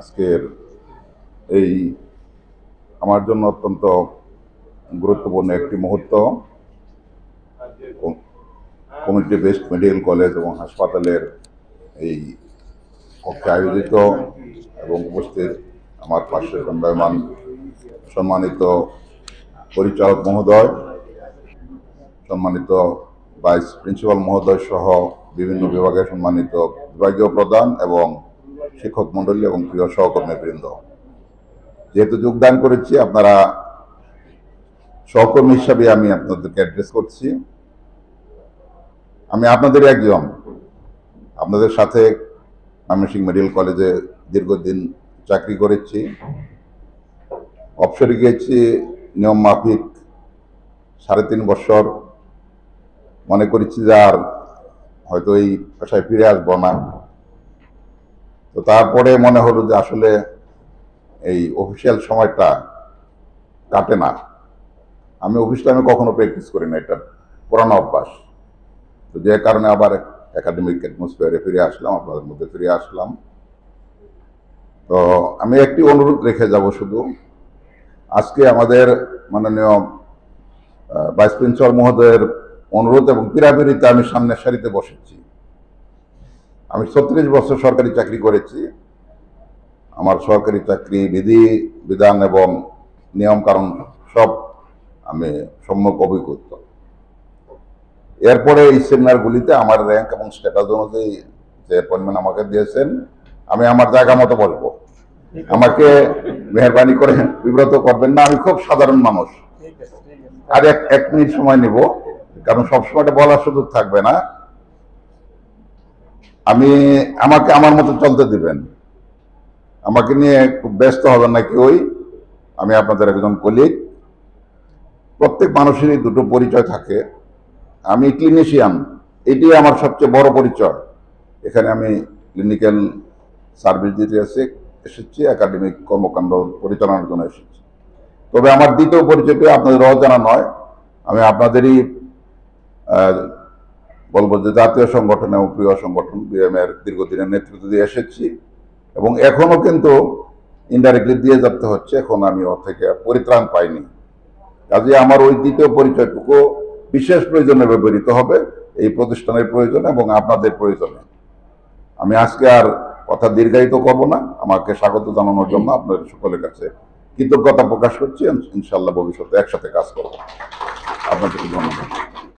আজকের এই আমার জন্য অত্যন্ত গুরুত্বপূর্ণ একটি মুহূর্ত। কমিউনিটি বেসড মেডিকেল কলেজ এবং হাসপাতালের এই পক্ষে আয়োজিত এবং উপস্থিত আমার পাশে সন্দেহমান সম্মানিত পরিচালক মহোদয়, সম্মানিত ভাইস প্রিন্সিপাল মহোদয় সহ বিভিন্ন বিভাগের সম্মানিত বিভাগীয় প্রধান এবং শিক্ষক মণ্ডলী এবং প্রিয় সহকর্মীবৃন্দ, যেহেতু যোগদান করেছি আপনারা সহকর্মী হিসাবে আমি আপনাদেরকে অ্যাড্রেস করছি। আমি আপনাদের একজন, আপনাদের সাথে ময়মনসিংহ মেডিকেল কলেজে দীর্ঘদিন চাকরি করেছি, অবসরে গিয়েছি নিয়ম মাফিক 3.5 বছর। মনে করেছি যে আর হয়তো এই পেশায় ফিরে আসবো না। তো তারপরে মনে হলো যে আসলে এই অফিসিয়াল সময়টা কাটে না। আমি অফিস টাইমে কখনো প্র্যাকটিস করি না, এটা পুরানো অভ্যাস। তো যে কারণে আবার একাডেমিক অ্যাটমসফিয়ারে ফিরে আসলাম, আপনাদের মধ্যে ফিরে আসলাম। তো আমি একটি অনুরোধ রেখে যাব শুধু, আজকে আমাদের মাননীয় ভাইস প্রিন্সিপাল মহোদয়ের অনুরোধ এবং পীড়াপিড়িতে আমি সামনের সারিতে বসেছি। আমি 36 বছর সরকারি চাকরি করেছি। আমার সরকারি চাকরি বিধি বিধান এবং নিয়ম কারণ সব আমি সম্যক অভিজ্ঞ। এরপরে এই সেমিনারগুলিতে আমার র্যাঙ্ক এবং স্ট্যাটাস অনুযায়ী যে অ্যাপয়েন্টমেন্ট আমাকে দিয়েছেন, আমি আমার জায়গা মতো বলবো। আমাকে মেহরবানি করে বিব্রত করবেন না, আমি খুব সাধারণ মানুষ। আর এক মিনিট সময় নিব, কারণ সবসময়টা বলার সুযোগ থাকবে না। আমাকে আমার মতো চলতে দিবেন, আমাকে নিয়ে খুব ব্যস্ত হবেন না কেউই। আমি আপনাদের একজন কলিগ। প্রত্যেক মানুষেরই দুটো পরিচয় থাকে। আমি ক্লিনিশিয়ান, এটি আমার সবচেয়ে বড় পরিচয়। এখানে আমি ক্লিনিক্যাল সার্ভিস দিতে এসেছি, একাডেমিক কর্মকাণ্ড পরিচালনার জন্য এসেছি। তবে আমার দ্বিতীয় পরিচয়টি আপনাদের অজানা নয়। আমি আপনাদেরই বলবো যে জাতীয় সংগঠন এবং প্রিয় সংগঠন বিএমএর দীর্ঘদিনের নেতৃত্ব দিয়ে এসেছি এবং এখনো কিন্তু ইনডাইরেক্টলি দিয়ে যেতে হচ্ছে। এখন আমি ওর থেকে পরিত্রাণ পাইনি। কাজে আমার ওই দ্বিতীয় পরিচয়টুকু বিশেষ প্রয়োজনে ব্যবহৃত হবে, এই প্রতিষ্ঠানের প্রয়োজনে এবং আপনাদের প্রয়োজনে। আমি আজকে আর কথা দীর্ঘায়িত করব না। আমাকে স্বাগত জানানোর জন্য আপনাদের সকলের কাছে কৃতজ্ঞতা প্রকাশ করছি। ইনশাআল্লাহ ভবিষ্যতে একসাথে কাজ করব। আপনাদেরকে ধন্যবাদ।